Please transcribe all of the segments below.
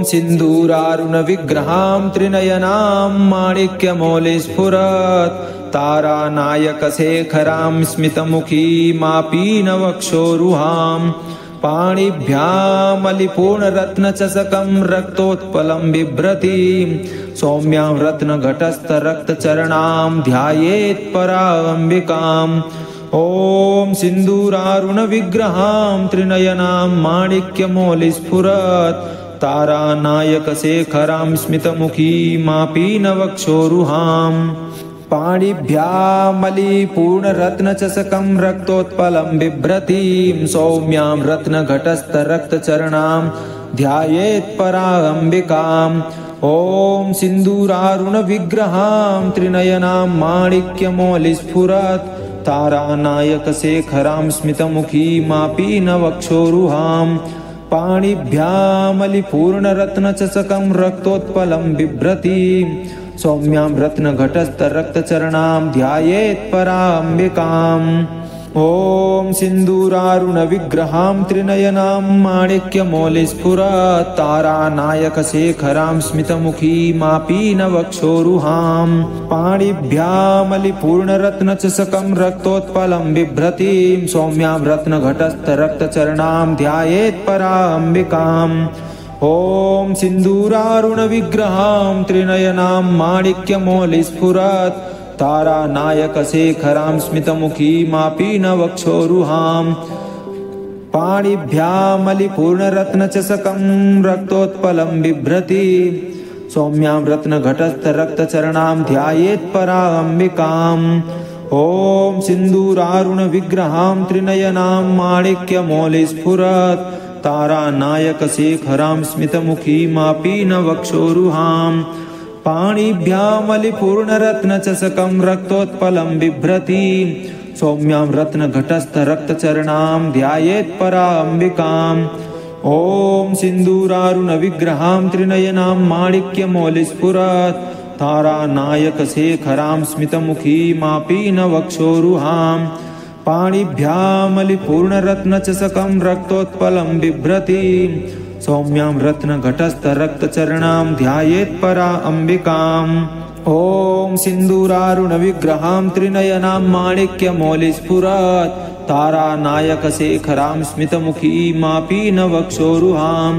सिन्दूरारुणविग्रहां त्रिनयनां माणिक्यमौलिस्फुरत् तारानायकशेखरां स्मितमुखीमापीनवक्षोरुहां पाणिभ्यामलिपूर्णरत्नचषकं रक्तोत्पलं बिभ्रतीं सौम्यां रत्नघटस्थरक्तचरणां ध्यायेत् पराम्बिकाम् ॐ सिन्दूरारुणविग्रहां त्रिनयनां माणिक्यमौलिस्फुरत् तारानायकशेखरां स्मितमुखीमापीनवक्षोरुहां पाणिभ्यामलिपूर्णरत्नचषकं रक्तोत्पलं बिभ्रतीं सौम्यां रत्नघटस्थरक्तचरणां ध्यायेत् पराम्बिकाम् ॐ सिन्दूरारुणविग्रहां त्रिनयनां माणिक्यमौलिस्फुरत् तारानायकशेखरां स्मितमुखीमापीनवक्षोरुहां पाणिभ्यामलिपूर्णरत्नचषकं रक्तोत्पलं बिभ्रतीं सौम्यां रत्नघटस्थरक्तचरणां ध्यायेत् पराम्बिकाम् ॐ सिन्दूरारुणविग्रहां त्रिनयनां माणिक्यमौलिस्फुरत् तारानायकशेखरां स्मितमुखीमापीनवक्षोरुहां पाणिभ्यामलिपूर्णरत्नचषकं रक्तोत्पलं बिभ्रतीं सौम्यां रत्नघटस्थरक्तचरणां ध्यायेत् पराम्बिकाम् ॐ सिन्दूरारुणविग्रहां त्रिनयनां माणिक्यमौलिस्फुरत् तारानायकशेखरां स्मितमुखीमापीनवक्षोरुहां पाणिभ्यामलिपूर्णरत्नचषकं रक्तोत्पलं बिभ्रतीं सौम्यां रत्नघटस्थरक्तचरणां ध्यायेत् पराम्बिकाम् ॐ सिन्दूरारुणविग्रहां त्रिनयनां माणिक्यमौलिस्फुरत् तारानायकशेखरां स्मितमुखीमापीनवक्षोरुहां पाणिभ्यामलिपूर्णरत्नचषकं रक्तोत्पलं बिभ्रतीं सौम्यां रत्नघटस्थरक्तचरणां ध्यायेत् पराम्बिकाम् ॐ सिन्दूरारुणविग्रहां त्रिनयनां माणिक्यमौलिस्फुरत् तारानायकशेखरां स्मितमुखीमापीनवक्षोरुहां पाणिभ्यामलिपूर्णरत्नचषकं रक्तोत्पलं बिभ्रतीं सौम्यां रत्नघटस्थरक्तचरणां ध्यायेत् पराम्बिकाम् ॐ सिन्दूरारुणविग्रहां त्रिनयनां माणिक्यमौलिस्फुरत् तारानायकशेखरां स्मितमुखीमापीनवक्षोरुहां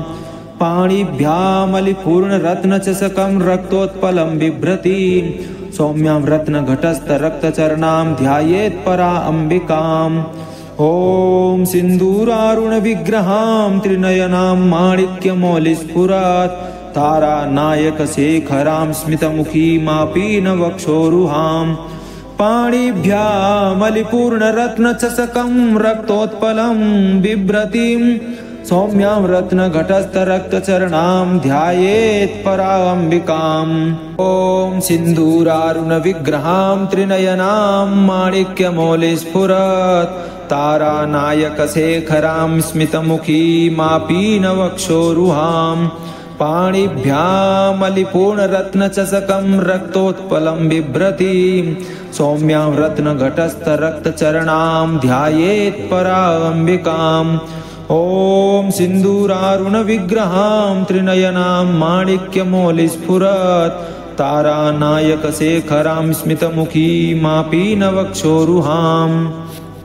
पाणिभ्यामलिपूर्णरत्नचषकं रक्तोत्पलं बिभ्रतीं सौम्यां रत्नघटस्थरक्तचरणां ध्यायेत् पराम्बिकाम् ॐ सिन्दूरारुणविग्रहां त्रिनयनां माणिक्यमौलिस्फुरत् तारानायकशेखरां स्मितमुखीमापीनवक्षोरुहां पाणिभ्यामलिपूर्णरत्नचषकं रक्तोत्पलं बिभ्रतीं सौम्यां रत्नघटस्थरक्तचरणां ध्यायेत् पराम्बिकाम् ॐ सिन्दूरारुणविग्रहां त्रिनयनां माणिक्यमौलिस्फुरत् तारानायकशेखरां स्मितमुखीमापीनवक्षोरुहां पाणिभ्यामलिपूर्णरत्नचषकं रक्तोत्पलं बिभ्रतीं सौम्यां रत्नघटस्थरक्तचरणां ध्यायेत् पराम्बिकाम् ॐ सिन्दूरारुणविग्रहां त्रिनयनां माणिक्यमौलिस्फुरत् तारानायकशेखरां स्मितमुखीमापीनवक्षोरुहां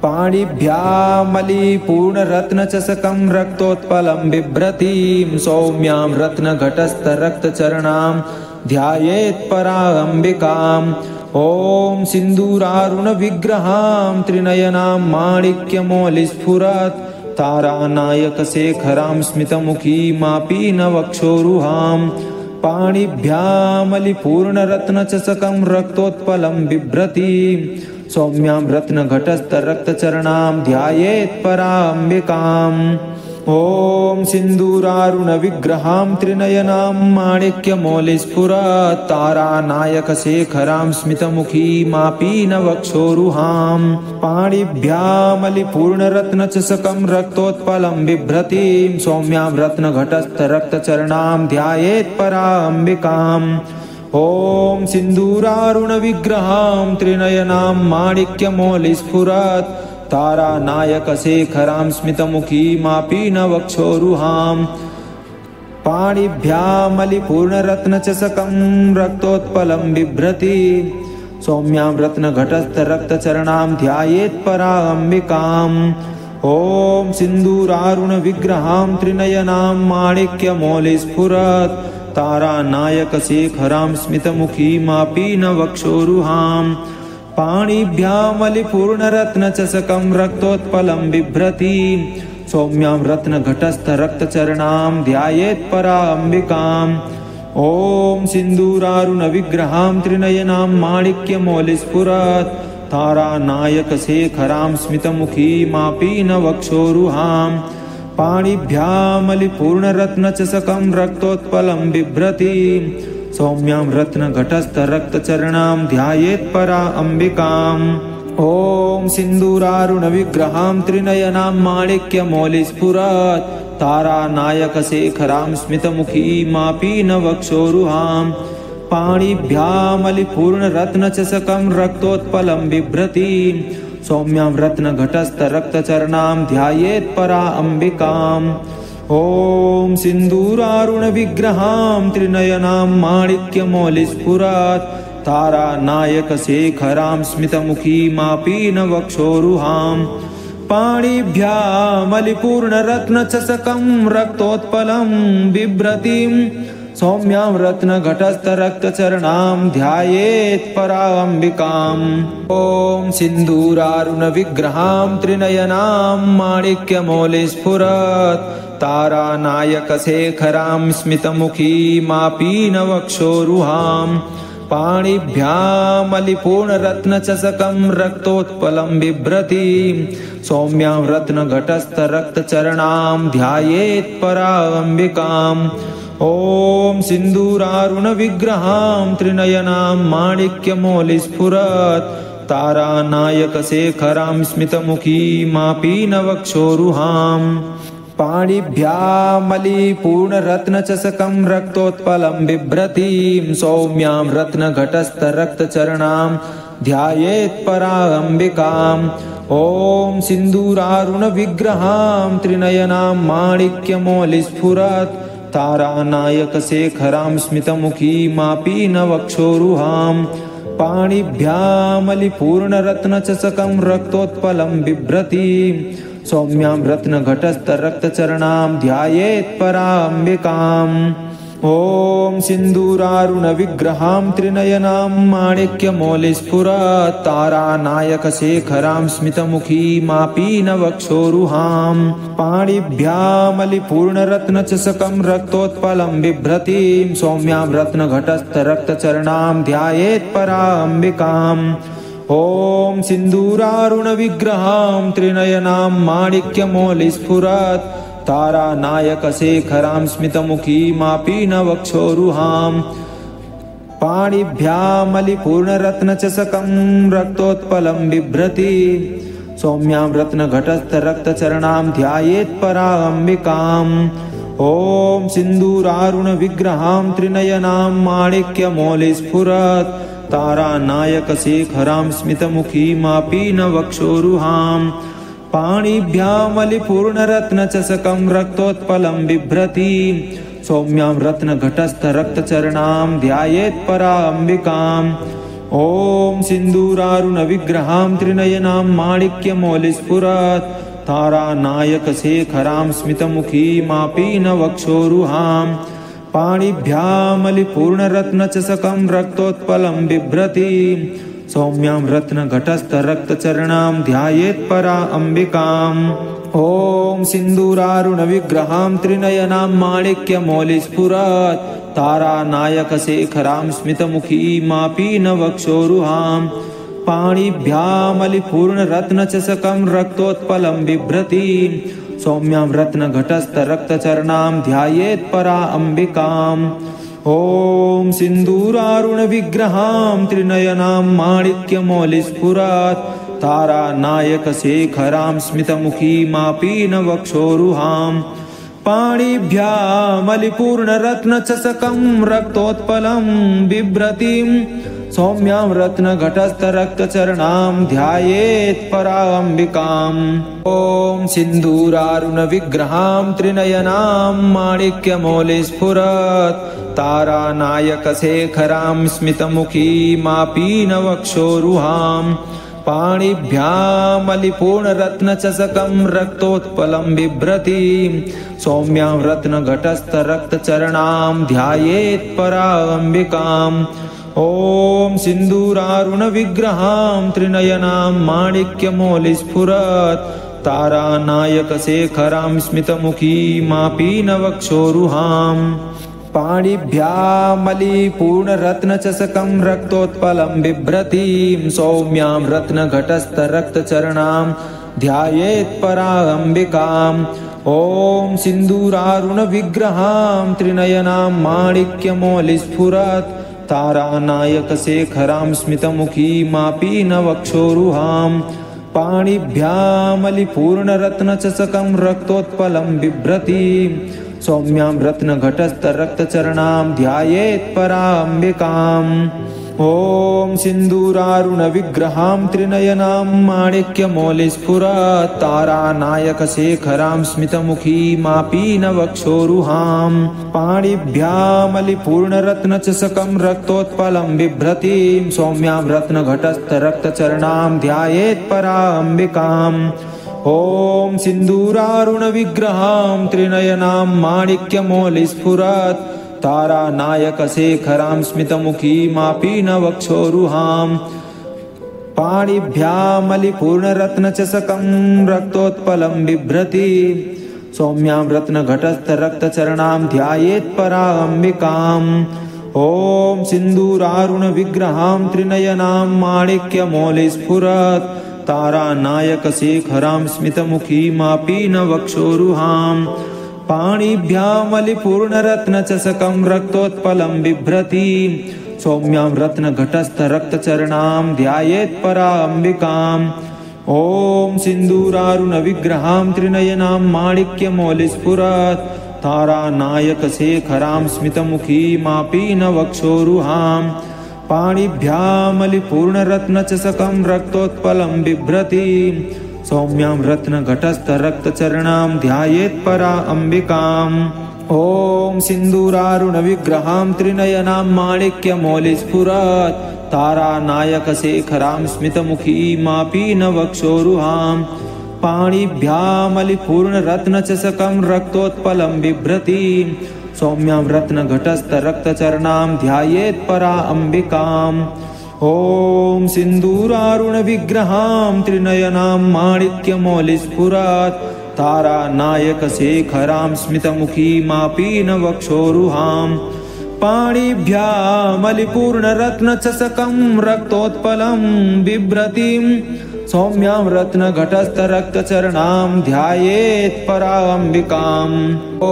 पाणिभ्यामलिपूर्णरत्नचषकं रक्तोत्पलं बिभ्रतीं सौम्यां रत्नघटस्थरक्तचरणां ध्यायेत् पराम्बिकाम् ॐ सिन्दूरारुणविग्रहां त्रिनयनां माणिक्यमौलिस्फुरत् तारानायकशेखरां स्मितमुखीमापीनवक्षोरुहां पाणिभ्यामलिपूर्णरत्नचषकं रक्तोत्पलं बिभ्रतीं सौम्यां रत्नघटस्थरक्तचरणां ध्यायेत् पराम्बिकाम् ॐ सिन्दूरारुणविग्रहां त्रिनयनां माणिक्यमौलिस्फुरत् तारानायकशेखरां स्मितमुखीमापीनवक्षोरुहां पाणिभ्यामलिपूर्णरत्नचषकं रक्तोत्पलं बिभ्रतीं सौम्यां रत्नघटस्थरक्तचरणां ध्यायेत् पराम्बिकाम् ॐ सिन्दूरारुणविग्रहां त्रिनयनां माणिक्यमौलिस्फुरत् तारानायकशेखरां स्मितमुखीमापीनवक्षोरुहां पाणिभ्यामलिपूर्णरत्नचषकं रक्तोत्पलं बिभ्रति सौम्यां रत्नघटस्थरक्तचरणां ध्यायेत्पराम्बिकाम् ॐ सिन्दूरारुणविग्रहां त्रिनयनां माणिक्यमौलिस्फुरत् तारानायकशेखरां स्मितमुखीमापि न वक्षोरुहां पाणिभ्यामलिपूर्णरत्नचषकं रक्तोत्पलं बिभ्रति सौम्यां रत्नघटस्थरक्तचरणां ध्यायेत्पराम्बिकाम् ॐ सिन्दूरारुणविग्रहां त्रिनयनां माणिक्यमौलिस्फुरत् तारानायकशेखरां स्मितमुखीमापि न वक्षोरुहां पाणिभ्यामलिपूर्णरत्नचषकं रक्तोत्पलं बिभ्रति सौम्यां रत्नघटस्थरक्तचरणां ध्यायेत्परा अम्बिकाम् ॐ सिन्दूरारुणविग्रहां त्रिनयनां माणिक्यमौलिस्फुरत् तारानायकशेखरां स्मितमुखीमापि न वक्षोरुहां पाणिभ्यामलिपूर्णरत्नचषकं रक्तोत्पलं बिभ्रति सौम्यां रत्नघटस्थरक्तचरणां ध्यायेत्परा अम्बिकाम् ॐ सिन्दूरारुणविग्रहां त्रिनयनां माणिक्यमौलिस्फुरत् तारानायकशेखरां स्मितमुखीमापि न वक्षोरुहां पाणिभ्यामलिपूर्णरत्नचषकं रक्तोत्पलं बिभ्रतिं सौम्यां रत्नघटस्थरक्तचरणां ध्यायेत्पराम्बिकाम् ॐ सिन्दूरारुणविग्रहां त्रिनयनां माणिक्यमौलिस्फुरत् तारानायकशेखरां स्मितमुखीमापि न वक्षोरुहां पाणिभ्यामलिपूर्णरत्नचषकं रक्तोत्पलं बिभ्रति सौम्यां रत्नघटस्थरक्तचरणां ध्यायेत्पराम्बिकाम् ॐ सिन्दूरारुणविग्रहां त्रिनयनां माणिक्यमौलिस्फुरत् तारानायकशेखरां स्मितमुखीमापि न वक्षोरुहां पाणिभ्यामलिपूर्णरत्नचषकं रक्तोत्पलं बिभ्रति सौम्यां रत्नघटस्थरक्तचरणां ध्यायेत्पराम्बिकाम् ॐ सिन्दूरारुणविग्रहां त्रिनयनां माणिक्यमौलिस्फुरत् तारानायकशेखरां स्मितमुखीमापि न वक्षोरुहां पाणिभ्यामलिपूर्णरत्नचषकं रक्तोत्पलं बिभ्रति सौम्यां रत्नघटस्थरक्तचरणां ध्यायेत्पराम्बिकाम् ॐ सिन्दूरारुणविग्रहां त्रिनयनां माणिक्यमौलिस्फुरत् तारानायकशेखरां स्मितमुखीमापि न वक्षोरुहां पाणिभ्यामलिपूर्णरत्नचषकं रक्तोत्पलं बिभ्रति सौम्यां रत्नघटस्थरक्तचरणां ध्यायेत्पराम्बिकाम् ॐ सिन्दूरारुणविग्रहां त्रिनयनां माणिक्यमौलिस्फुरत् तारानायकशेखरां स्मितमुखीमापि न वक्षोरुहां पाणिभ्यामलिपूर्णरत्नचषकं रक्तोत्पलं बिभ्रति सौम्यां रत्नघटस्थरक्तचरणां ध्यायेत्पराम्बिकाम् ॐ सिन्दूरारुणविग्रहां त्रिनयनां माणिक्यमौलिस्फुरत् तारानायकशेखरां स्मितमुखीमापि न वक्षोरुहां पाणिभ्यामलिपूर्णरत्नचषकं रक्तोत्पलं बिभ्रति सौम्यां रत्नघटस्थरक्तचरणां ध्यायेत्पराम्बिकाम् ॐ सिन्दूरारुणविग्रहां त्रिनयनां माणिक्यमौलिस्फुरत् तारानायकशेखरां स्मितमुखीमापि न वक्षोरुहां पाणिभ्यामलिपूर्णरत्नचषकं रक्तोत्पलं बिभ्रति सौम्यां रत्नघटस्थरक्तचरणां ध्यायेत्परा अम्बिकाम् ॐ सिन्दूरारुणविग्रहां त्रिनयनां माणिक्यमौलिस्फुरत् तारानायकशेखरां स्मितमुखीमापि न वक्षोरुहां पाणिभ्यामलिपूर्णरत्नचषकं रक्तोत्पलं बिभ्रति सौम्यां रत्नघटस्थरक्तचरणां ध्यायेत्परा अम्बिकाम् ॐ सिन्दूरारुणविग्रहां त्रिनयनां माणिक्यमौलिस्फुरत् तारानायकशेखरां स्मितमुखीमापि न वक्षोरुहां पाणिभ्यामलिपूर्णरत्नचषकं रक्तोत्पलं बिभ्रति सौम्यां रत्नघटस्थरक्तचरणां ध्यायेत् पराम्बिकाम्। ॐ सिन्दूरारुणविग्रहां त्रिनयनां माणिक्यमौलिस्फुरत् तारानायकशेखरां स्मितमुखीमापीनवक्षोरुहां पाणिभ्यामलिपूर्णरत्नचषकं रक्तोत्पलं बिभ्रतीं सौम्यां रत्नघटस्थरक्तचरणां ध्यायेत् पराम्बिकाम्। ॐ सिन्दूरारुणविग्रहां त्रिनयनां माणिक्यमौलिस्फुरत् तारानायकशेखरां स्मितमुखीमापीनवक्षोरुहां पाणिभ्यामलिपूर्णरत्नचषकं रक्तोत्पलं बिभ्रतीं सौम्यां रत्नघटस्थरक्तचरणां ध्यायेत् पराम्बिकाम्। ॐ सिन्दूरारुणविग्रहां त्रिनयनां माणिक्यमौलिस्फुरत् तारानायकशेखरां स्मितमुखीमापीनवक्षोरुहां पाणिभ्यामलिपूर्णरत्नचषकं रक्तोत्पलं बिभ्रतीं सौम्यां रत्नघटस्थरक्तचरणां ध्यायेत् पराम्बिकाम्। ॐ सिन्दूरारुणविग्रहां त्रिनयनां माणिक्यमौलिस्फुरत् तारानायकशेखरां स्मितमुखीमापीनवक्षोरुहां पाणिभ्यामलिपूर्णरत्नचषकं रक्तोत्पलं बिभ्रतीं सौम्यां रत्नघटस्थरक्तचरणां ध्यायेत् पराम्बिकाम्। ॐ सिन्दूरारुणविग्रहां त्रिनयनां माणिक्यमौलिस्फुरत् तारानायकशेखरां स्मितमुखीमापीनवक्षोरुहां पाणिभ्यामलिपूर्णरत्नचषकं रक्तोत्पलं बिभ्रतीं सौम्यां रत्नघटस्थरक्तचरणां ध्यायेत् पराम्बिकाम्। ॐ सिन्दूरारुणविग्रहां त्रिनयनां माणिक्यमौलिस्फुरत् तारानायकशेखरां स्मितमुखीमापीनवक्षोरुहां पाणिभ्यामलिपूर्णरत्नचषकं रक्तोत्पलं बिभ्रतीं सौम्यां रत्नघटस्थरक्तचरणां ध्यायेत् पराम्बिकाम्। ॐ सिन्दूरारुणविग्रहां त्रिनयनां माणिक्यमौलिस्फुरत् तारानायकशेखरां स्मितमुखीमापीनवक्षोरुहां पाणिभ्यामलिपूर्णरत्नचषकं रक्तोत्पलं बिभ्रतीं सौम्यां रत्नघटस्थरक्तचरणां ध्यायेत् पराम्बिकाम्। ॐ सिन्दूरारुणविग्रहां त्रिनयनां माणिक्यमौलिस्फुरत् तारानायकशेखरां स्मितमुखीमापीनवक्षोरुहां पाणिभ्यामलिपूर्णरत्नचषकं रक्तोत्पलं बिभ्रतीं सौम्यां रत्नघटस्थरक्तचरणां ध्यायेत् पराम्बिकाम्। ॐ सिन्दूरारुणविग्रहां त्रिनयनां माणिक्यमौलिस्फुरत् तारानायकशेखरां स्मितमुखीमापीनवक्षोरुहां पाणिभ्यामलिपूर्णरत्नचषकं रक्तोत्पलं बिभ्रतीं सौम्यां रत्नघटस्थरक्तचरणां ध्यायेत् पराम्बिकाम्। ॐ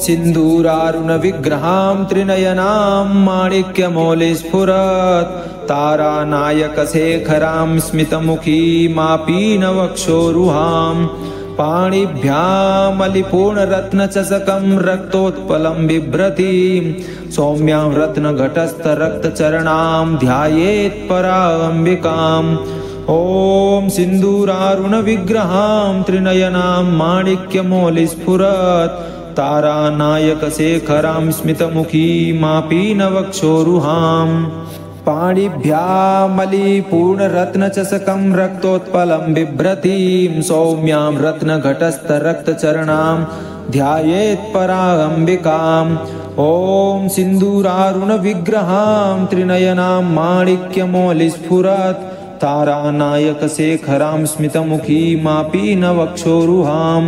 सिन्दूरारुणविग्रहां त्रिनयनां माणिक्यमौलिस्फुरत् तारानायकशेखरां स्मितमुखीमापीनवक्षोरुहां पाणिभ्यामलिपूर्णरत्नचषकं रक्तोत्पलं बिभ्रतीं सौम्यां रत्नघटस्थरक्तचरणां ध्यायेत् पराम्बिकाम्। ॐ सिन्दूरारुणविग्रहां त्रिनयनां माणिक्यमौलिस्फुरत् तारानायकशेखरां स्मितमुखीमापीनवक्षोरुहां पाणिभ्यामलिपूर्णरत्नचषकं रक्तोत्पलं बिभ्रतीं सौम्यां रत्नघटस्थरक्तचरणां ध्यायेत् पराम्बिकाम्। ॐ सिन्दूरारुणविग्रहां त्रिनयनां माणिक्यमौलिस्फुरत् तारानायकशेखरां स्मितमुखीमापीनवक्षोरुहां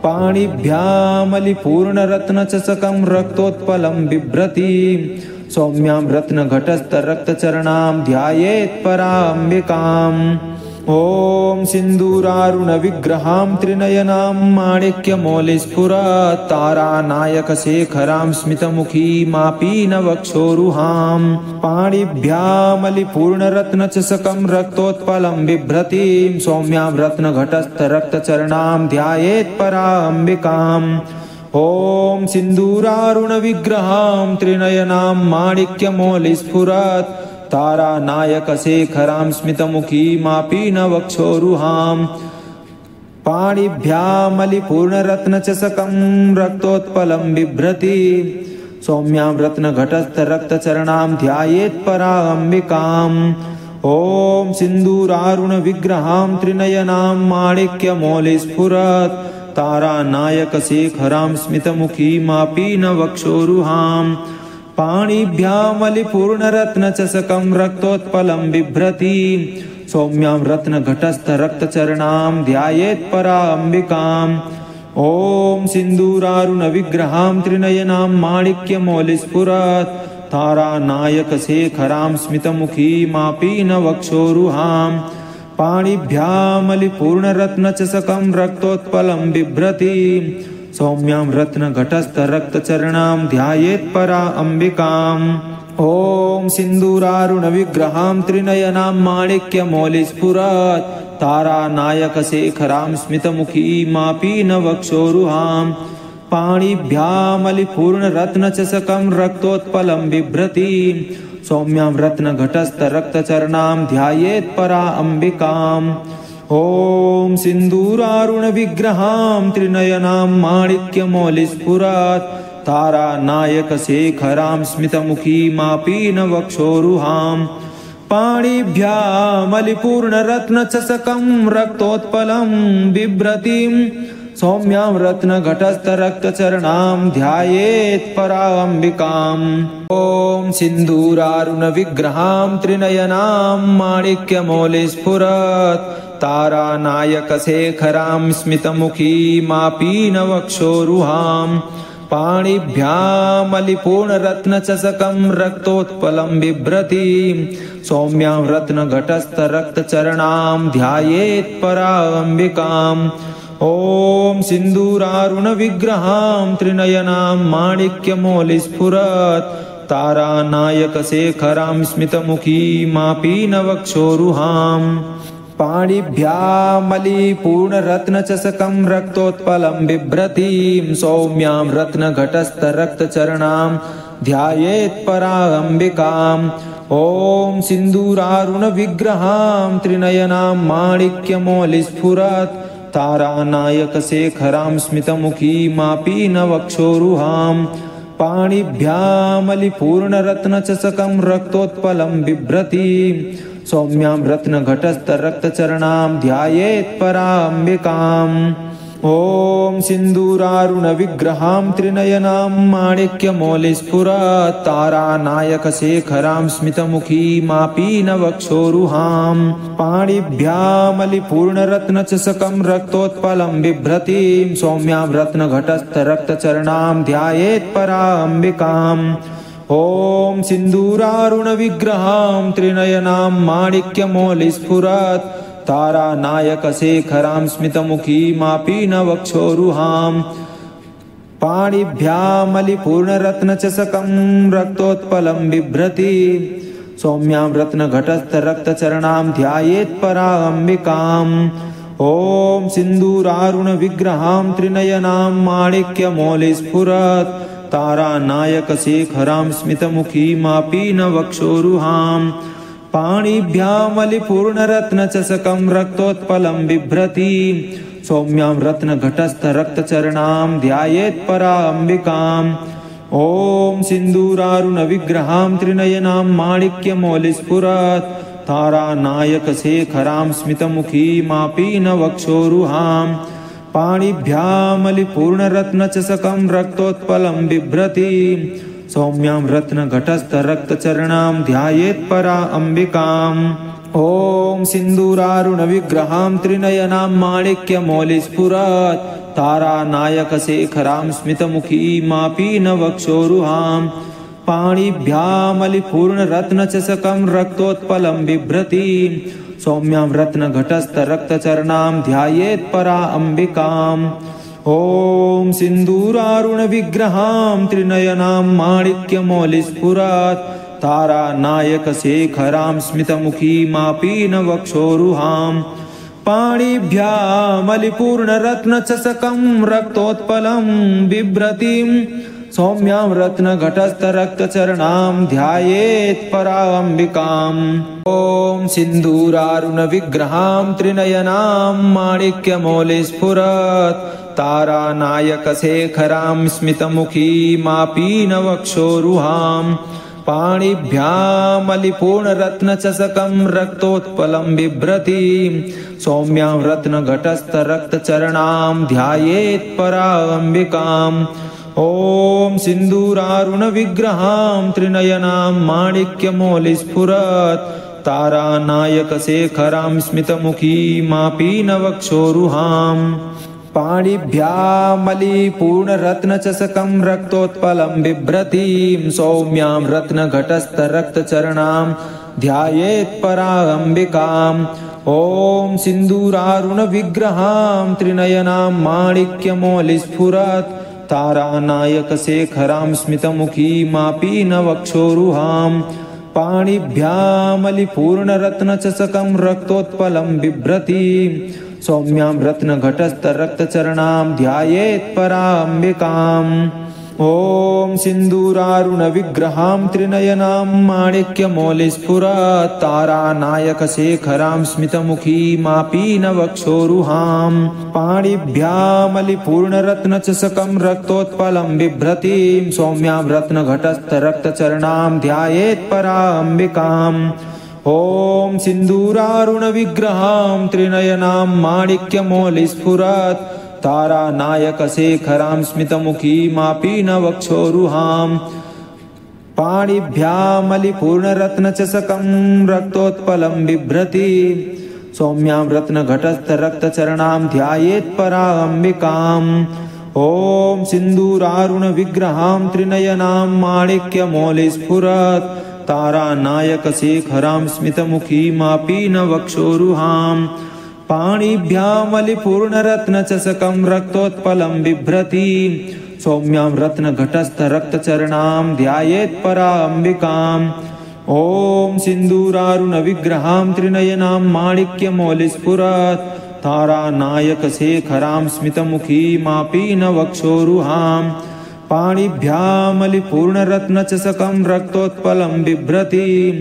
पाणिभ्यामलिपूर्णरत्नचषकं रक्तोत्पलं बिभ्रतीं सौम्यां रत्नघटस्थरक्तचरणां ध्यायेत् पराम्बिकाम्। ॐ सिन्दूरारुणविग्रहां त्रिनयनां माणिक्यमौलिस्फुरत् तारानायकशेखरां स्मितमुखीमापीनवक्षोरुहां पाणिभ्यामलिपूर्णरत्नचषकं रक्तोत्पलं बिभ्रतीं सौम्यां रत्नघटस्थरक्तचरणां ध्यायेत् पराम्बिकाम्। ॐ सिन्दूरारुणविग्रहां त्रिनयनां माणिक्यमौलिस्फुरत् तारानायकशेखरां स्मितमुखीमापि नवक्षोरुहां पाणिभ्यामलिपूर्णरत्नचषकं रक्तोत्पलं बिभ्रति सौम्यां रत्नघटस्थरक्तचरणां ध्यायेत् पराम्बिकाम् ॐ सिन्दूरारुणविग्रहां त्रिनयनां माणिक्यमौलिस्फुरत् तारानायकशेखरां स्मितमुखीमापि नवक्षोरुहां पाणिभ्यामलिपूर्णरत्नचषकं रक्तोत्पलं बिभ्रति सौम्यां रत्नघटस्थरक्तचरणां ध्यायेत् पराम्बिकाम् ॐ सिन्दूरारुणविग्रहां त्रिनयनां माणिक्यमौलिस्फुरत् तारानायकशेखरां स्मितमुखीमापि नवक्षोरुहां पाणिभ्यामलिपूर्णरत्नचषकं रक्तोत्पलं बिभ्रति सौम्यां रत्नघटस्थरक्तचरणां ध्यायेत् पराम्बिकाम् ॐ सिन्दूरारुणविग्रहां त्रिनयनां माणिक्यमौलिस्फुरत् तारानायकशेखरां स्मितमुखीमापि नवक्षोरुहां पाणिभ्यामलिपूर्णरत्नचषकं रक्तोत्पलं बिभ्रति सौम्यां रत्नघटस्थरक्तचरणां ध्यायेत् पराम्बिकाम् ॐ सिन्दूरारुणविग्रहां त्रिनयनां माणिक्यमौलिस्फुरत् तारानायकशेखरां स्मितमुखीमापि नवक्षोरुहां पाणिभ्यामलिपूर्णरत्नचषकं रक्तोत्पलं बिभ्रतिं सौम्यां रत्नघटस्थरक्तचरणां ध्यायेत् पराम्बिकाम् ॐ सिन्दूरारुणविग्रहां त्रिनयनां माणिक्यमौलिस्फुरत् तारानायकशेखरां स्मितमुखीमापि नवक्षोरुहां पाणिभ्यामलिपूर्णरत्नचषकं रक्तोत्पलं बिभ्रति सौम्यां रत्नघटस्थरक्तचरणां ध्यायेत् पराम्बिकाम् ॐ सिन्दूरारुणविग्रहां त्रिनयनां माणिक्यमौलिस्फुरत् तारानायकशेखरां स्मितमुखीमापि नवक्षोरुहां पाणिभ्यामलिपूर्णरत्नचषकं रक्तोत्पलं बिभ्रति सौम्यां रत्नघटस्थरक्तचरणां ध्यायेत् पराम्बिकाम् ॐ सिन्दूरारुणविग्रहां त्रिनयनां माणिक्यमौलिस्फुरत् तारानायकशेखरां स्मितमुखीमापि नवक्षोरुहां पाणिभ्यामलिपूर्णरत्नचषकं रक्तोत्पलं बिभ्रति सौम्यां रत्नघटस्थरक्तचरणां ध्यायेत् पराम्बिकाम् ॐ सिन्दूरारुणविग्रहां त्रिनयनां माणिक्यमौलिस्फुरत् तारानायकशेखरां स्मितमुखीमापि नवक्षोरुहां पाणिभ्यामलिपूर्णरत्नचषकं रक्तोत्पलं बिभ्रति सौम्यां रत्नघटस्थरक्तचरणां ध्यायेत् पराम्बिकाम् ॐ सिन्दूरारुणविग्रहां त्रिनयनां माणिक्यमौलिस्फुरत् तारानायकशेखरां स्मितमुखीमापि नवक्षोरुहां पाणिभ्यामलिपूर्णरत्नचषकं रक्तोत्पलं बिभ्रति सौम्यां रत्नघटस्थरक्तचरणां ध्यायेत् पराम्बिकाम् ॐ सिन्दूरारुणविग्रहां त्रिनयनां माणिक्यमौलिस्फुरत् तारानायकशेखरां स्मितमुखीमापि नवक्षोरुहां पाणिभ्यामलिपूर्णरत्नचषकं रक्तोत्पलं बिभ्रति सौम्यां रत्नघटस्थरक्तचरणां ध्यायेत् पराम्बिकाम् ॐ सिन्दूरारुणविग्रहां त्रिनयनां माणिक्यमौलिस्फुरत् तारानायकशेखरां स्मितमुखीमापि नवक्षोरुहां पाणिभ्यामलिपूर्णरत्नचषकं रक्तोत्पलं बिभ्रति सौम्यां रत्नघटस्थरक्तचरणां ध्यायेत् पराम्बिकाम् ॐ सिन्दूरारुणविग्रहां त्रिनयनां माणिक्यमौलिस्फुरत् तारानायकशेखरां स्मितमुखीमापि नवक्षोरुहां पाणिभ्यामलिपूर्णरत्नचषकं रक्तोत्पलं बिभ्रति सौम्यां रत्नघटस्थरक्तचरणां ध्यायेत् पराम्बिकाम् ॐ सिन्दूरारुणविग्रहां त्रिनयनां माणिक्यमौलिस्फुरत् तारानायकशेखरां स्मितमुखीमापि नवक्षोरुहां पाणिभ्यामलिपूर्णरत्नचषकं रक्तोत्पलं बिभ्रति सौम्यां रत्नघटस्थरक्तचरणां ध्यायेत् पराम्बिकाम्। ॐ सिन्दूरारुणविग्रहां त्रिनयनां माणिक्यमौलिस्फुरत् तारानायकशेखरां स्मितमुखीमापीनवक्षोरुहां पाणिभ्यामलिपूर्णरत्नचषकं रक्तोत्पलं बिभ्रतीं सौम्यां रत्नघटस्थरक्तचरणां ध्यायेत् पराम्बिकाम्। ॐ सिन्दूरारुणविग्रहां त्रिनयनां माणिक्यमौलिस्फुरत् तारानायकशेखरां स्मितमुखीमापीनवक्षोरुहां पाणिभ्यामलिपूर्णरत्नचषकं रक्तोत्पलं बिभ्रतीं सौम्यां रत्नघटस्थरक्तचरणां ध्यायेत् पराम्बिकाम्। ॐ सिन्दूरारुणविग्रहां त्रिनयनां माणिक्यमौलिस्फुरत् तारानायकशेखरां स्मितमुखीमापीनवक्षोरुहां पाणिभ्यामलिपूर्णरत्नचषकं रक्तोत्पलं बिभ्रतीं सौम्यां रत्नघटस्थरक्तचरणां ध्यायेत् पराम्बिकाम्। ॐ सिन्दूरारुणविग्रहां त्रिनयनां माणिक्यमौलिस्फुरत् तारानायकशेखरां स्मितमुखीमापीनवक्षोरुहां पाणिभ्यामलिपूर्णरत्नचषकं रक्तोत्पलं बिभ्रतीं सौम्यां रत्नघटस्थरक्तचरणां ध्यायेत् पराम्बिकाम्। ॐ सिन्दूरारुणविग्रहां त्रिनयनां माणिक्यमौलिस्फुरत् तारानायकशेखरां स्मितमुखीमापीनवक्षोरुहां पाणिभ्यामलिपूर्णरत्नचषकं रक्तोत्पलं बिभ्रतीं सौम्यां रत्नघटस्थरक्तचरणां ध्यायेत् पराम्बिकाम्। ॐ सिन्दूरारुणविग्रहां त्रिनयनां माणिक्यमौलिस्फुरत् तारानायकशेखरां स्मितमुखीमापीनवक्षोरुहां पाणिभ्यामलिपूर्णरत्नचषकं रक्तोत्पलं बिभ्रतीं सौम्यां रत्नघटस्थरक्तचरणां ध्यायेत् पराम्बिकाम्। ॐ सिन्दूरारुणविग्रहां त्रिनयनां माणिक्यमौलिस्फुरत् तारानायकशेखरां स्मितमुखीमापीनवक्षोरुहां पाणिभ्यामलिपूर्णरत्नचषकं रक्तोत्पलं बिभ्रतीं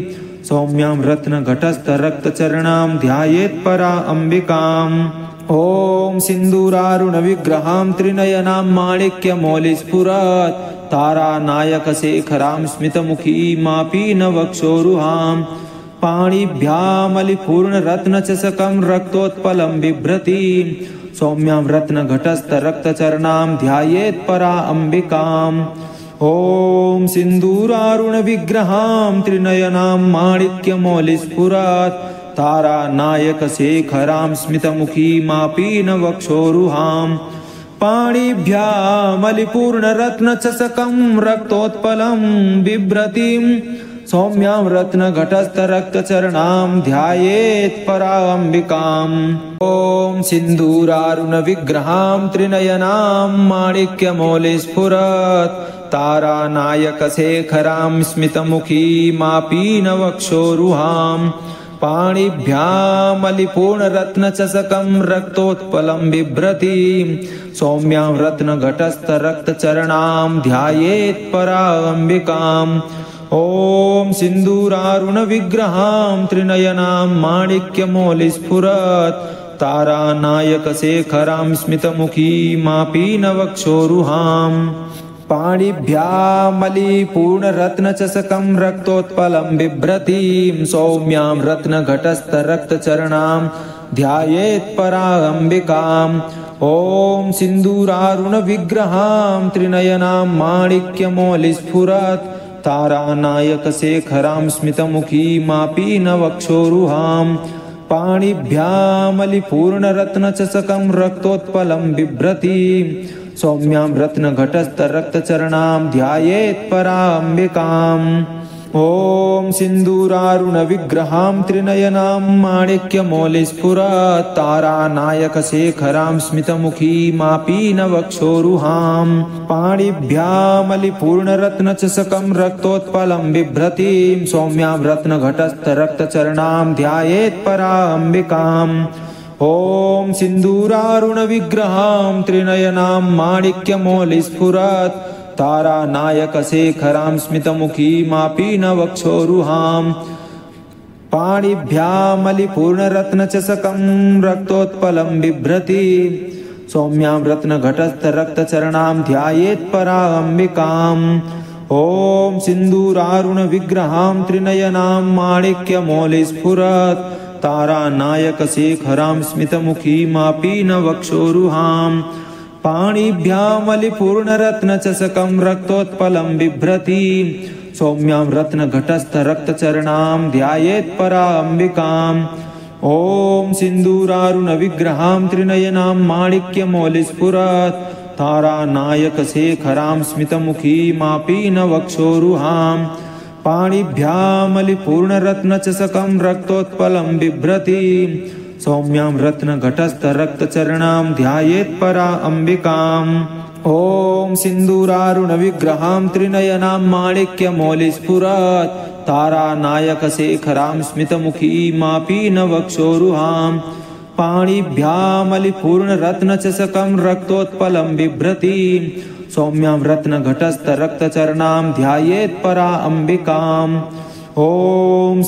सौम्यां रत्नघटस्थरक्तचरणां ध्यायेत् पराम्बिकाम्। ॐ सिन्दूरारुणविग्रहां त्रिनयनां माणिक्यमौलिस्फुरत् तारानायकशेखरां स्मितमुखीमापीनवक्षोरुहां पाणिभ्यामलिपूर्णरत्नचषकं रक्तोत्पलं बिभ्रतीं सौम्यां रत्नघटस्थरक्तचरणां ध्यायेत् पराम्बिकाम्। ॐ सिन्दूरारुणविग्रहां त्रिनयनां माणिक्यमौलिस्फुरत् तारानायकशेखरां स्मितमुखीमापीनवक्षोरुहां पाणिभ्यामलिपूर्णरत्नचषकं रक्तोत्पलं बिभ्रतीं सौम्यां रत्नघटस्थरक्तचरणां ध्यायेत् पराम्बिकाम्। ॐ सिन्दूरारुणविग्रहां त्रिनयनां माणिक्यमौलिस्फुरत् तारानायकशेखरां स्मितमुखीमापीनवक्षोरुहां पाणिभ्यामलिपूर्णरत्नचषकं रक्तोत्पलं बिभ्रतीं सौम्यां रत्नघटस्थरक्तचरणां ध्यायेत् पराम्बिकाम्। ॐ सिन्दूरारुणविग्रहां त्रिनयनां माणिक्यमौलिस्फुरत् तारानायकशेखरां स्मितमुखीमापीनवक्षोरुहां पाणिभ्यामलिपूर्णरत्नचषकं रक्तोत्पलं बिभ्रतीं सौम्यां रत्नघटस्थरक्तचरणां ध्यायेत् पराम्बिकाम्। ॐ सिन्दूरारुणविग्रहां त्रिनयनां माणिक्यमौलिस्फुरत् तारानायकशेखरां स्मितमुखीमापीनवक्षोरुहां पाणिभ्यामलिपूर्णरत्नचषकं रक्तोत्पलं बिभ्रतीं सौम्यां रत्नघटस्थरक्तचरणां ध्यायेत् पराम्बिकाम्। ॐ सिन्दूरारुणविग्रहां त्रिनयनां माणिक्यमौलिस्फुरत् तारानायकशेखरां स्मितमुखीमापीनवक्षोरुहां पाणिभ्यामलिपूर्णरत्नचषकं रक्तोत्पलं बिभ्रतीं सौम्यां रत्नघटस्थरक्तचरणां ध्यायेत् पराम्बिकाम्। ॐ सिन्दूरारुणविग्रहां त्रिनयनां माणिक्यमौलिस्फुरत् तारानायकशेखरां स्मितमुखीमापि न वक्षोरुहाम् पाणिभ्यामलिपूर्णरत्नचषकं रक्तोत्पलं बिभ्रति सौम्यां रत्नघटस्थरक्तचरणां ध्यायेत् पराम्बिकाम् ॐ सिन्दूरारुणविग्रहां त्रिनयनां माणिक्यमौलिस्फुरत् तारानायकशेखरां स्मितमुखीमापि न वक्षोरुहाम् पाणिभ्यामलिपूर्णरत्नचषकं रक्तोत्पलं बिभ्रति सौम्यां रत्नघटस्थरक्तचरणां ध्यायेत् पराम्बिकाम् ॐ सिन्दूरारुणविग्रहां त्रिनयनां माणिक्यमौलिस्फुरत् तारानायकशेखरां स्मितमुखीमापि न वक्षोरुहाम् पाणिभ्यामलिपूर्णरत्नचषकं रक्तोत्पलं बिभ्रति सौम्यां रत्नघटस्थरक्तचरणां ध्यायेत् पराम्बिकाम् ॐ सिन्दूरारुणविग्रहां त्रिनयनां माणिक्यमौलिस्फुरत् तारानायकशेखरां स्मितमुखीमापि न वक्षोरुहाम् पाणिभ्यामलिपूर्णरत्नचषकं रक्तोत्पलं बिभ्रति सौम्यां रत्नघटस्थरक्तचरणां ध्यायेत् पराम्बिकाम् ॐ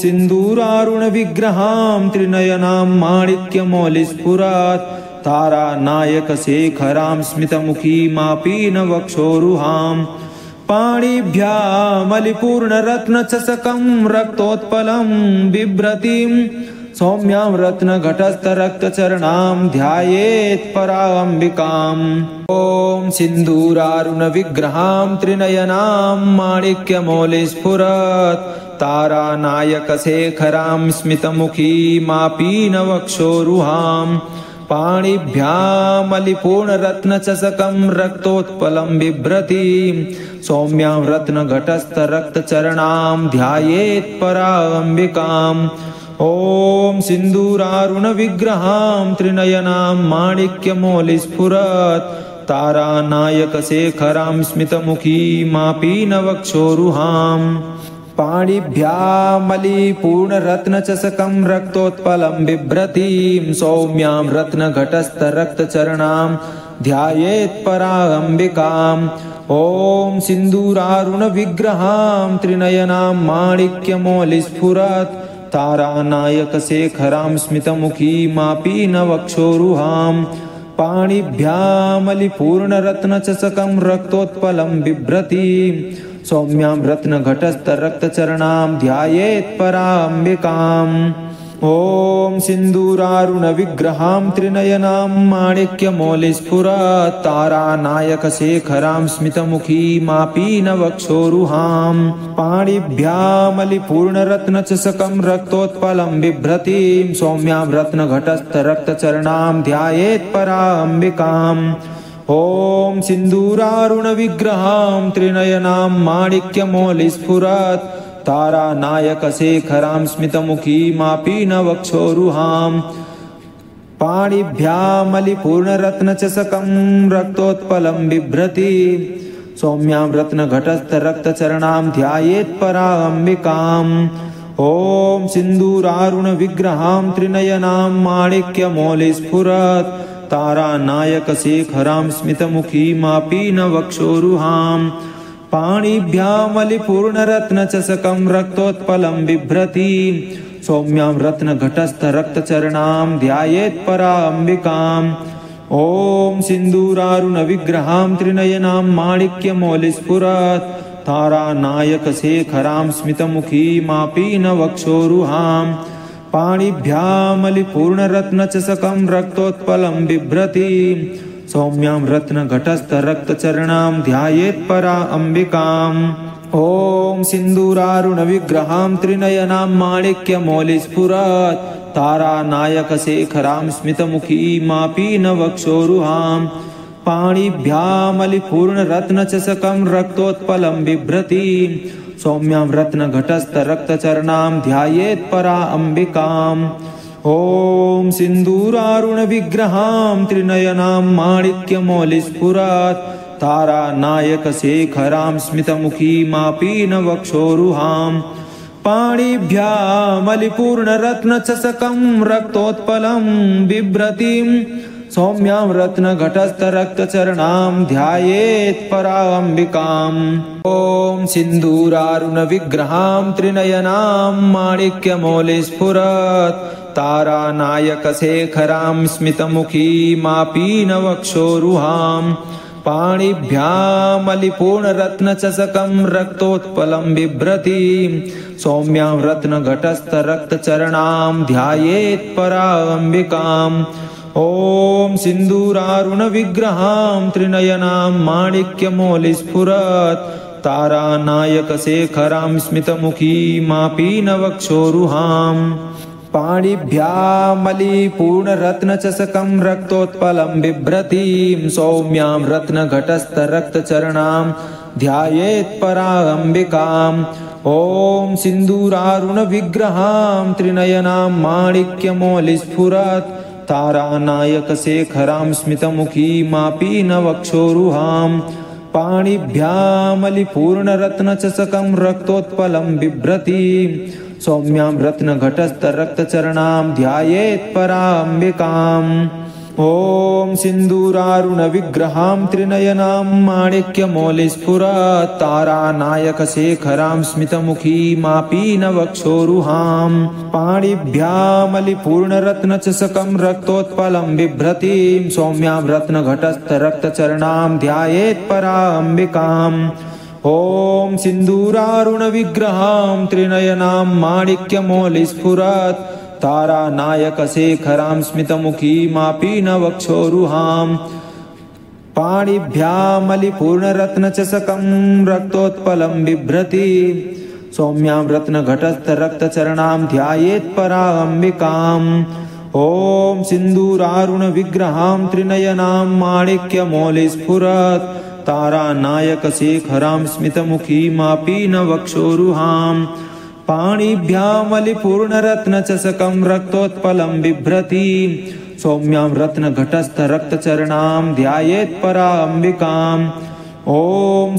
सिन्दूरारुणविग्रहां त्रिनयनां माणिक्यमौलिस्फुरत् तारानायकशेखरां स्मितमुखीमापि न वक्षोरुहाम् पाणिभ्यामलिपूर्णरत्नचषकं रक्तोत्पलं बिभ्रतिं सौम्यां रत्नघटस्थरक्तचरणां ध्यायेत् पराम्बिकाम् ॐ सिन्दूरारुणविग्रहां त्रिनयनां माणिक्यमौलिस्फुरत् तारानायकशेखरां स्मितमुखीमापि न वक्षोरुहाम् पाणिभ्यामलिपूर्णरत्नचषकं रक्तोत्पलं बिभ्रति सौम्यां रत्नघटस्थरक्तचरणां ध्यायेत् पराम्बिकाम् ॐ सिन्दूरारुणविग्रहां त्रिनयनां माणिक्यमौलिस्फुरत् तारानायकशेखरां स्मितमुखीमापि न वक्षोरुहाम् पाणिभ्यामलिपूर्णरत्नचषकं रक्तोत्पलं बिभ्रतिं सौम्यां रत्नघटस्थरक्तचरणां ध्यायेत् पराम्बिकाम् ॐ सिन्दूरारुणविग्रहां त्रिनयनां माणिक्यमौलिस्फुरत् तारानायकशेखरां स्मितमुखीमापि न वक्षोरुहाम् पाणिभ्यामलिपूर्णरत्नचषकं रक्तोत्पलं बिभ्रति सौम्यां रत्नघटस्थरक्तचरणां ध्यायेत् पराम्बिकाम् ॐ सिन्दूरारुणविग्रहां त्रिनयनां माणिक्यमौलिस्फुरत् तारानायकशेखरां स्मितमुखीमापि न वक्षोरुहाम् पाणिभ्यामलिपूर्णरत्नचषकं रक्तोत्पलं बिभ्रतिं सौम्यां रत्नघटस्थरक्तचरणां ध्यायेत् पराम्बिकाम् ॐ सिन्दूरारुणविग्रहां त्रिनयनां माणिक्यमौलिस्फुरत् तारानायकशेखरां स्मितमुखीमापि न वक्षोरुहाम् पाणिभ्यामलिपूर्णरत्नचषकं रक्तोत्पलं बिभ्रति सौम्यां रत्नघटस्थरक्तचरणां ध्यायेत् पराम्बिकाम् ॐ सिन्दूरारुणविग्रहां त्रिनयनां माणिक्यमौलिस्फुरत् तारानायकशेखरां स्मितमुखीमापि न वक्षोरुहाम् पाणिभ्यामलिपूर्णरत्नचषकं रक्तोत्पलं बिभ्रति सौम्यां रत्नघटस्थरक्तचरणां ध्यायेत् पराम्बिकाम् ॐ सिन्दूरारुणविग्रहां त्रिनयनां माणिक्यमौलिस्फुरत् तारानायकशेखरां स्मितमुखीमापि न वक्षोरुहाम् पाणिभ्यामलिपूर्णरत्नचषकं रक्तोत्पलं बिभ्रति सौम्यां रत्नघटस्थरक्तचरणां ध्यायेत् पराम्बिकाम् ॐ सिन्दूरारुणविग्रहां त्रिनयनां माणिक्यमौलिस्फुरत् तारानायकशेखरां स्मितमुखीमापि न वक्षोरुहाम् पाणिभ्यामलिपूर्णरत्नचषकं रक्तोत्पलं बिभ्रति सौम्यां रत्नघटस्थरक्तचरणां ध्यायेत् पराम्बिकाम् ॐ सिन्दूरारुणविग्रहां त्रिनयनां माणिक्यमौलिस्फुरत् तारानायकशेखरां स्मितमुखीमापि न वक्षोरुहाम् पाणिभ्यामलिपूर्णरत्नचषकं रक्तोत्पलं बिभ्रतिं सौम्यां रत्नघटस्थरक्तचरणां ध्यायेत् पराम्बिकाम्। ॐ सिन्दूरारुणविग्रहां त्रिनयनां माणिक्यमौलिस्फुरत् तारानायकशेखरां स्मितमुखीमापीनवक्षोरुहां पाणिभ्यामलिपूर्णरत्नचषकं रक्तोत्पलं बिभ्रतीं सौम्यां रत्नघटस्थरक्तचरणां ध्यायेत् पराम्बिकाम्। ॐ सिन्दूरारुणविग्रहां त्रिनयनां माणिक्यमौलिस्फुरत् तारानायकशेखरां स्मितमुखीमापीनवक्षोरुहां पाणिभ्यामलिपूर्णरत्नचषकं रक्तोत्पलं बिभ्रतीं सौम्यां रत्नघटस्थरक्तचरणां ध्यायेत् पराम्बिकाम्। ॐ सिन्दूरारुणविग्रहां त्रिनयनां माणिक्यमौलिस्फुरत् तारानायकशेखरां स्मितमुखीमापीनवक्षोरुहां पाणिभ्यामलिपूर्णरत्नचषकं रक्तोत्पलं बिभ्रतीं सौम्यां रत्नघटस्थरक्तचरणां ध्यायेत् पराम्बिकाम्। ॐ सिन्दूरारुणविग्रहां त्रिनयनां माणिक्यमौलिस्फुरत् तारानायकशेखरां स्मितमुखीमापीनवक्षोरुहां पाणिभ्यामलिपूर्णरत्नचषकं रक्तोत्पलं बिभ्रतीं सौम्यां रत्नघटस्थरक्तचरणां ध्यायेत् पराम्बिकाम्। ॐ सिन्दूरारुणविग्रहां त्रिनयनां माणिक्यमौलिस्फुरत् तारानायकशेखरां स्मितमुखीमापीनवक्षोरुहां पाणिभ्यामलिपूर्णरत्नचषकं रक्तोत्पलं बिभ्रतीं सौम्यां रत्नघटस्थरक्तचरणां ध्यायेत् पराम्बिकाम्। ॐ सिन्दूरारुणविग्रहां त्रिनयनां माणिक्यमौलिस्फुरत् तारानायकशेखरां स्मितमुखीमापीनवक्षोरुहां पाणिभ्यामलिपूर्णरत्नचषकं रक्तोत्पलं बिभ्रतीं सौम्यां रत्नघटस्थरक्तचरणां ध्यायेत् पराम्बिकाम्। ॐ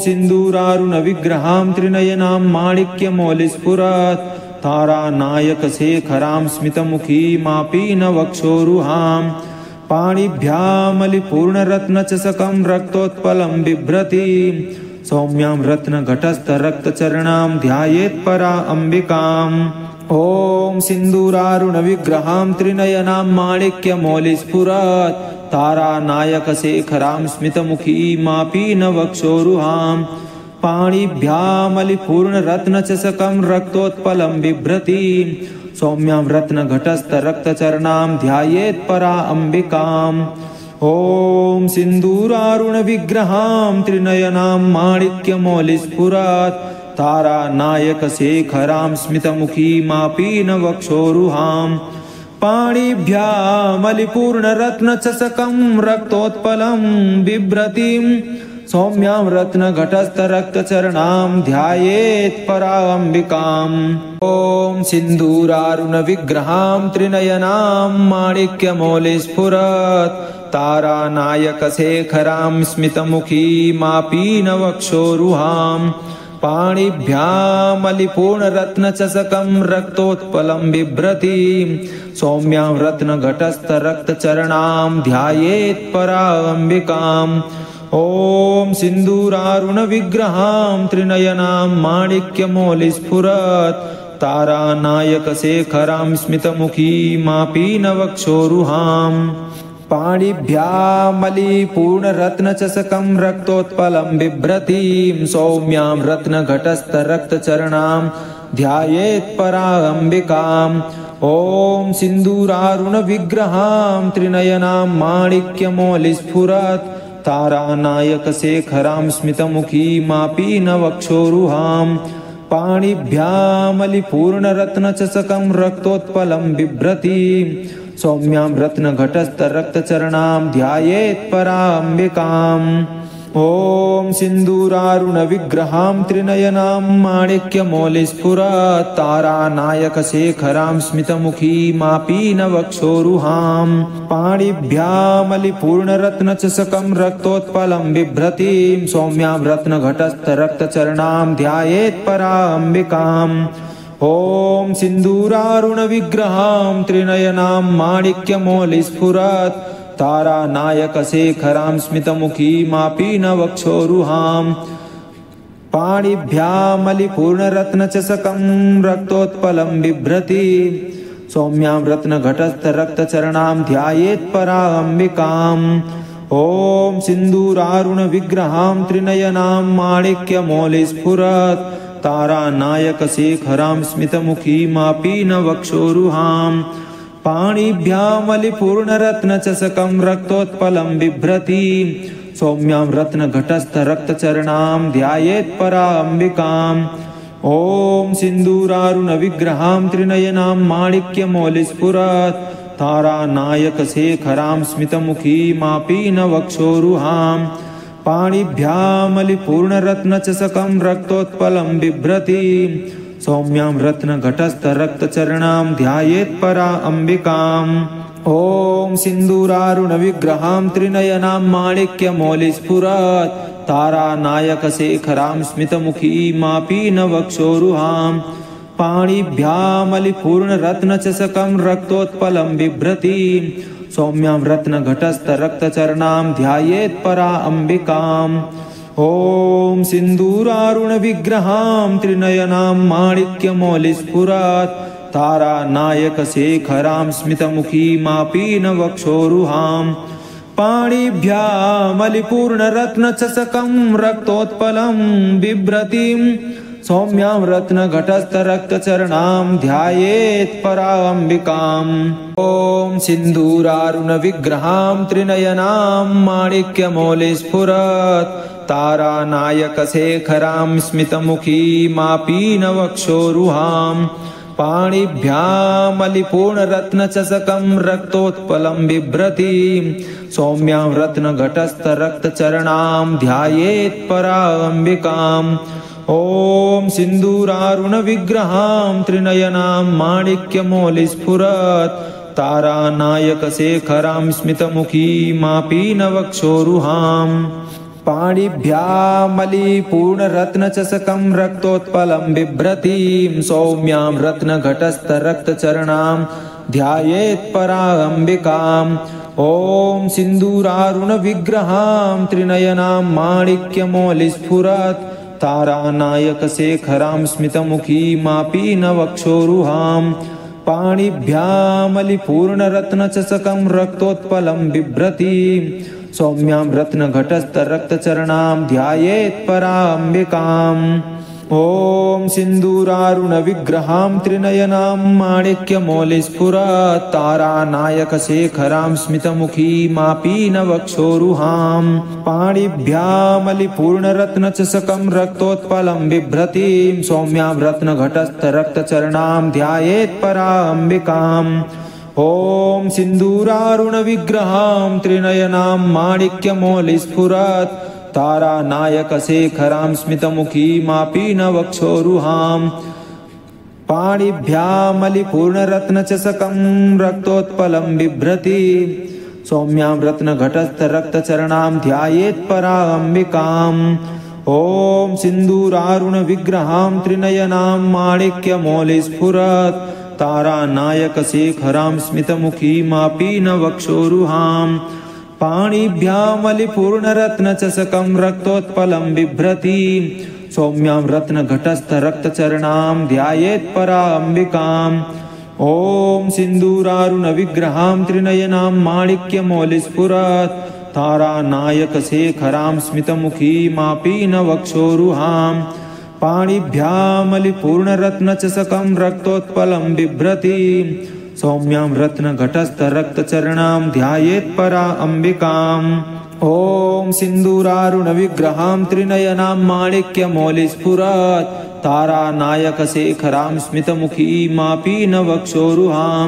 सिन्दूरारुणविग्रहां त्रिनयनां माणिक्यमौलिस्फुरत् तारानायकशेखरां स्मितमुखीमापीनवक्षोरुहां पाणिभ्यामलिपूर्णरत्नचषकं रक्तोत्पलं बिभ्रतीं सौम्यां रत्नघटस्थरक्तचरणां ध्यायेत् पराम्बिकाम्। ॐ सिन्दूरारुणविग्रहां त्रिनयनां माणिक्यमौलिस्फुरत् तारानायकशेखरां स्मितमुखीमापीनवक्षोरुहां पाणिभ्यामलिपूर्णरत्नचषकं रक्तोत्पलं बिभ्रतीं सौम्यां रत्नघटस्थरक्तचरणां ध्यायेत् पराम्बिकाम्। ॐ सिन्दूरारुणविग्रहां त्रिनयनां माणिक्यमौलिस्फुरत् तारानायकशेखरां स्मितमुखीमापीनवक्षोरुहां पाणिभ्यामलिपूर्णरत्नचषकं रक्तोत्पलं बिभ्रतीं सौम्यां रत्नघटस्थरक्तचरणां ध्यायेत् पराम्बिकाम्। ॐ सिन्दूरारुणविग्रहां त्रिनयनां माणिक्यमौलिस्फुरत् तारानायकशेखरां स्मितमुखीमापीनवक्षोरुहां पाणिभ्यामलिपूर्णरत्नचषकं रक्तोत्पलं बिभ्रतीं सौम्यां रत्नघटस्थरक्तचरणां ध्यायेत् पराम्बिकाम्। ॐ सिन्दूरारुणविग्रहां त्रिनयनां माणिक्यमौलिस्फुरत् तारानायकशेखरां स्मितमुखीमापीनवक्षोरुहां पाणिभ्यामलिपूर्णरत्नचषकं रक्तोत्पलं बिभ्रतीं सौम्यां रत्नघटस्थरक्तचरणां ध्यायेत् पराम्बिकाम्। ॐ सिन्दूरारुणविग्रहां त्रिनयनां माणिक्यमौलिस्फुरत् तारानायकशेखरां स्मितमुखीमापीनवक्षोरुहां पाणिभ्यामलिपूर्णरत्नचषकं रक्तोत्पलं बिभ्रतीं सौम्यां रत्नघटस्थरक्तचरणां ध्यायेत् पराम्बिकाम्। ॐ सिन्दूरारुणविग्रहां त्रिनयनां माणिक्यमौलिस्फुरत् तारानायकशेखरां स्मितमुखीमापीनवक्षोरुहां पाणिभ्यामलिपूर्णरत्नचषकं रक्तोत्पलं बिभ्रतीं सौम्यां रत्नघटस्थरक्तचरणां ध्यायेत् पराम्बिकाम्। ॐ सिन्दूरारुणविग्रहां त्रिनयनां माणिक्यमौलिस्फुरत् तारानायकशेखरां स्मितमुखीमापीनवक्षोरुहां पाणिभ्यामलिपूर्णरत्नचषकं रक्तोत्पलं बिभ्रति सौम्यां रत्नघटस्थरक्तचरणां ध्यायेत्पराम्बिकाम् ॐ सिन्दूरारुणविग्रहां त्रिनयनां माणिक्यमौलिस्फुरत् तारानायकशेखरां स्मितमुखीमापीनवक्षोरुहां पाणिभ्यामलिपूर्णरत्नचषकं रक्तोत्पलं बिभ्रति सौम्यां रत्नघटस्थरक्तचरणां ध्यायेत्पराम्बिकाम् ॐ सिन्दूरारुणविग्रहां त्रिनयनां माणिक्यमौलिस्फुरत् तारानायकशेखरां स्मितमुखीमापीनवक्षोरुहां पाणिभ्यामलिपूर्णरत्नचषकं रक्तोत्पलं बिभ्रति सौम्यां रत्नघटस्थरक्तचरणां ध्यायेत्परा अम्बिकाम् ॐ सिन्दूरारुणविग्रहां त्रिनयनां माणिक्यमौलिस्फुरत् तारानायकशेखरां स्मितमुखीमापीनवक्षोरुहां पाणिभ्यामलिपूर्णरत्नचषकं रक्तोत्पलं बिभ्रति सौम्यां रत्नघटस्थरक्तचरणां ध्यायेत्परा अम्बिकाम् ॐ सिन्दूरारुणविग्रहां त्रिनयनां माणिक्यमौलिस्फुरत् तारानायकशेखरां स्मितमुखीमापीनवक्षोरुहां पाणिभ्यामलिपूर्णरत्नचषकं रक्तोत्पलं बिभ्रतिं सौम्यां रत्नघटस्थरक्तचरणां ध्यायेत्पराम्बिकाम् ॐ सिन्दूरारुणविग्रहां त्रिनयनां माणिक्यमौलिस्फुरत् तारानायकशेखरां स्मितमुखीमापीनवक्षोरुहां पाणिभ्यामलिपूर्णरत्नचषकं रक्तोत्पलं बिभ्रति सौम्यां रत्नघटस्थरक्तचरणां ध्यायेत्पराम्बिकाम् ॐ सिन्दूरारुणविग्रहां त्रिनयनां माणिक्यमौलिस्फुरत् तारानायकशेखरां स्मितमुखीमापीनवक्षोरुहां पाणिभ्यामलिपूर्णरत्नचषकं रक्तोत्पलं बिभ्रति सौम्यां रत्नघटस्थरक्तचरणां ध्यायेत्पराम्बिकाम् ॐ सिन्दूरारुणविग्रहां त्रिनयनां माणिक्यमौलिस्फुरत् तारानायकशेखरां स्मितमुखीमापीनवक्षोरुहां पाणिभ्यामलिपूर्णरत्नचषकं रक्तोत्पलं बिभ्रति सौम्यां रत्नघटस्थरक्तचरणां ध्यायेत्पराम्बिकाम् ॐ सिन्दूरारुणविग्रहां त्रिनयनां माणिक्यमौलिस्फुरत् तारानायकशेखरां स्मितमुखीमापीनवक्षोरुहां पाणिभ्यामलिपूर्णरत्नचषकं रक्तोत्पलं बिभ्रति सौम्यां रत्नघटस्थरक्तचरणां ध्यायेत्पराम्बिकाम् ॐ सिन्दूरारुणविग्रहां त्रिनयनां माणिक्यमौलिस्फुरत् तारानायकशेखरां स्मितमुखीमापीनवक्षोरुहां पाणिभ्यामलिपूर्णरत्नचषकं रक्तोत्पलं बिभ्रति सौम्यां रत्नघटस्थरक्तचरणां ध्यायेत्पराम्बिकाम् ॐ सिन्दूरारुणविग्रहां त्रिनयनां माणिक्यमौलिस्फुरत् तारानायकशेखरां स्मितमुखीमापीनवक्षोरुहां पाणिभ्यामलिपूर्णरत्नचषकं रक्तोत्पलं बिभ्रति सौम्यां रत्नघटस्थरक्तचरणां ध्यायेत्पराम्बिकाम् ॐ सिन्दूरारुणविग्रहां त्रिनयनां माणिक्यमौलिस्फुरत् तारानायकशेखरां स्मितमुखीमापीनवक्षोरुहां पाणिभ्यामलिपूर्णरत्नचषकं रक्तोत्पलं बिभ्रति सौम्यां रत्नघटस्थरक्तचरणां ध्यायेत्परा अम्बिकाम् ॐ सिन्दूरारुणविग्रहां त्रिनयनां माणिक्यमौलिस्फुरत् तारानायकशेखरां स्मितमुखीमापीनवक्षोरुहां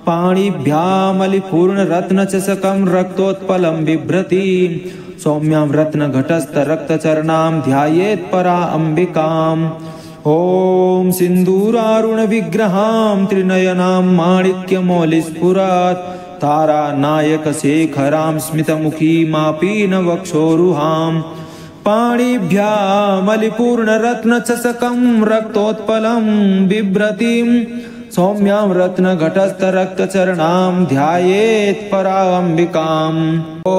पाणिभ्यामलिपूर्णरत्नचषकं रक्तोत्पलं बिभ्रति सौम्यां रत्नघटस्थरक्तचरणां ध्यायेत्परा अम्बिकाम् ॐ सिन्दूरारुणविग्रहां त्रिनयनां माणिक्यमौलिस्फुरत् तारानायकशेखरां स्मितमुखीमापीनवक्षोरुहां पाणिभ्यामलिपूर्णरत्नचषकं रक्तोत्पलं बिभ्रति सौम्यां रत्नघटस्थरक्तचरणां ध्यायेत् पराम्बिकाम्। ॐ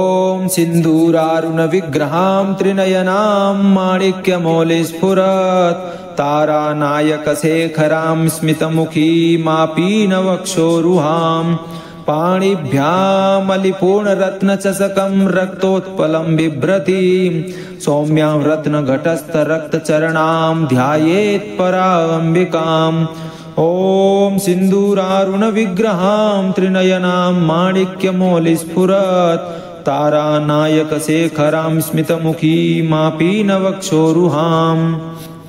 सिन्दूरारुणविग्रहां त्रिनयनां माणिक्यमौलिस्फुरत् तारानायकशेखरां स्मितमुखीमापीनवक्षोरुहां पाणिभ्यामलिपूर्णरत्नचषकं रक्तोत्पलं बिभ्रतीं सौम्यां रत्नघटस्थरक्तचरणां ध्यायेत् पराम्बिकाम्। ॐ सिन्दूरारुणविग्रहां त्रिनयनां माणिक्यमौलिस्फुरत् तारानायकशेखरां स्मितमुखीमापीनवक्षोरुहां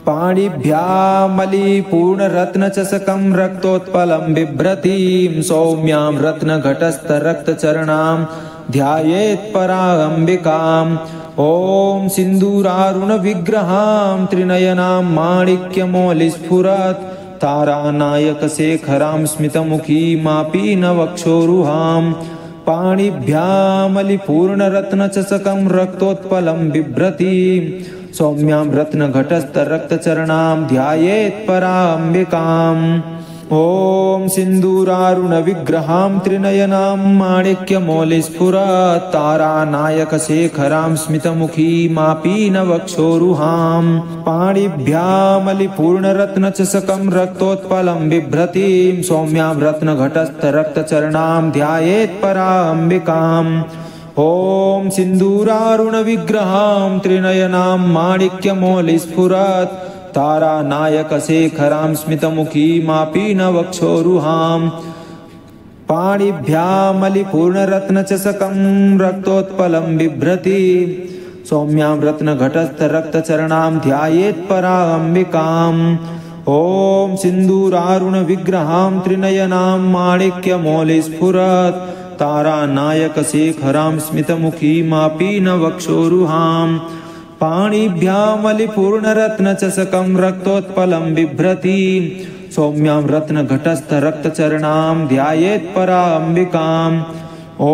पाणिभ्यामलिपूर्णरत्नचषकं रक्तोत्पलं बिभ्रतीं सौम्यां रत्नघटस्थरक्तचरणां ध्यायेत् पराम्बिकाम्। ॐ सिन्दूरारुणविग्रहां त्रिनयनां माणिक्यमौलिस्फुरत् तारानायकशेखरां स्मितमुखीमापीनवक्षोरुहां पाणिभ्यामलिपूर्णरत्नचषकं रक्तोत्पलं बिभ्रतीं सौम्यां रत्नघटस्थरक्तचरणां ध्यायेत् पराम्बिकाम्। ॐ सिन्दूरारुणविग्रहां त्रिनयनां माणिक्यमौलिस्फुरत् तारानायकशेखरां स्मितमुखीमापीनवक्षोरुहां पाणिभ्यामलिपूर्णरत्नचषकं रक्तोत्पलं बिभ्रतीं सौम्यां रत्नघटस्थरक्तचरणां ध्यायेत् पराम्बिकाम्। ॐ सिन्दूरारुणविग्रहां त्रिनयनां माणिक्यमौलिस्फुरत् तारानायकशेखरां स्मितमुखीमापीनवक्षोरुहां पाणिभ्यामलिपूर्णरत्नचषकं रक्तोत्पलं बिभ्रतीं सौम्यां रत्नघटस्थरक्तचरणां ध्यायेत् पराम्बिकाम्। ॐ सिन्दूरारुणविग्रहां त्रिनयनां माणिक्यमौलिस्फुरत् तारानायकशेखरां स्मितमुखीमापीनवक्षोरुहां पाणिभ्यामलिपूर्णरत्नचषकं रक्तोत्पलं बिभ्रतीं सौम्यां रत्नघटस्थरक्तचरणां ध्यायेत् पराम्बिकाम्। ॐ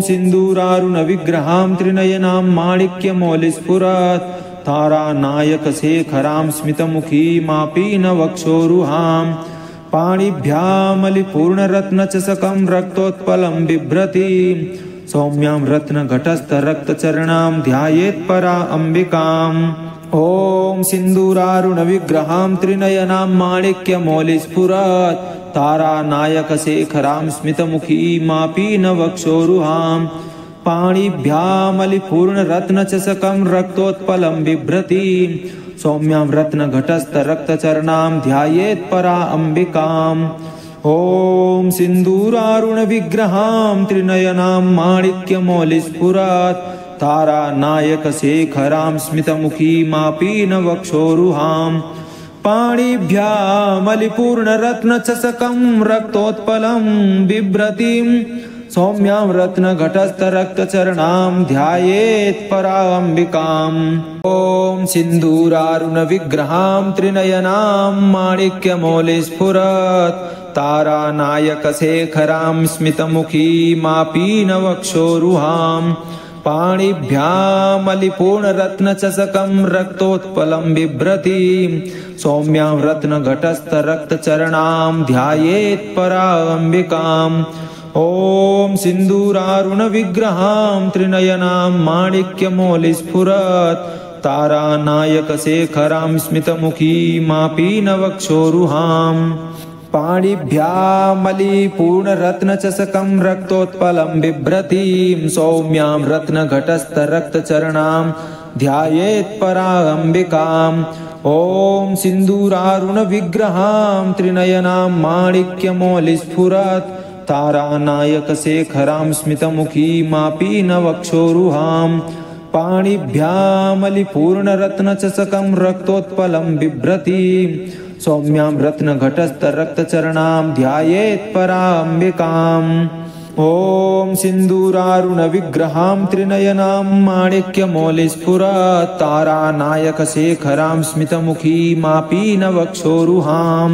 सिन्दूरारुणविग्रहां त्रिनयनां माणिक्यमौलिस्फुरत् तारानायकशेखरां स्मितमुखीमापीनवक्षोरुहां पाणिभ्यामलिपूर्णरत्नचषकं रक्तोत्पलं बिभ्रतीं सौम्यां रत्नघटस्थरक्तचरणां ध्यायेत् पराम्बिकाम्। ॐ सिन्दूरारुणविग्रहां त्रिनयनां माणिक्यमौलिस्फुरत् तारानायकशेखरां स्मितमुखीमापीनवक्षोरुहां पाणिभ्यामलिपूर्णरत्नचषकं रक्तोत्पलं बिभ्रतीं सौम्यां रत्नघटस्थरक्तचरणां ध्यायेत् पराम्बिकाम्। ॐ सिन्दूरारुणविग्रहां त्रिनयनां माणिक्यमौलिस्फुरत् तारानायकशेखरां स्मितमुखीमापीनवक्षोरुहां पाणिभ्यामलिपूर्णरत्नचषकं रक्तोत्पलं बिभ्रतीं सौम्यां रत्नघटस्थरक्तचरणां ध्यायेत् पराम्बिकाम्। ॐ सिन्दूरारुणविग्रहां त्रिनयनां माणिक्यमौलिस्फुरत् तारानायकशेखरां स्मितमुखीमापीनवक्षोरुहां पाणिभ्यामलिपूर्णरत्नचषकं रक्तोत्पलं बिभ्रतीं सौम्यां रत्नघटस्थरक्तचरणां ध्यायेत् पराम्बिकाम्। ॐ सिन्दूरारुणविग्रहां त्रिनयनां माणिक्यमौलिस्फुरत् तारानायकशेखरां स्मितमुखीमापीनवक्षोरुहां पाणिभ्यामलिपूर्णरत्नचषकं रक्तोत्पलं बिभ्रतीं सौम्यां रत्नघटस्थरक्तचरणां ध्यायेत् पराम्बिकाम्। ॐ सिन्दूरारुणविग्रहां त्रिनयनां माणिक्यमौलिस्फुरत् तारानायकशेखरां स्मितमुखीमापीनवक्षोरुहां पाणिभ्यामलिपूर्णरत्नचषकं रक्तोत्पलं बिभ्रतीं सौम्यां रत्नघटस्थरक्तचरणां ध्यायेत् पराम्बिकाम्। ॐ सिन्दूरारुणविग्रहां त्रिनयनां माणिक्यमौलिस्फुरत् तारानायकशेखरां स्मितमुखीमापीनवक्षोरुहां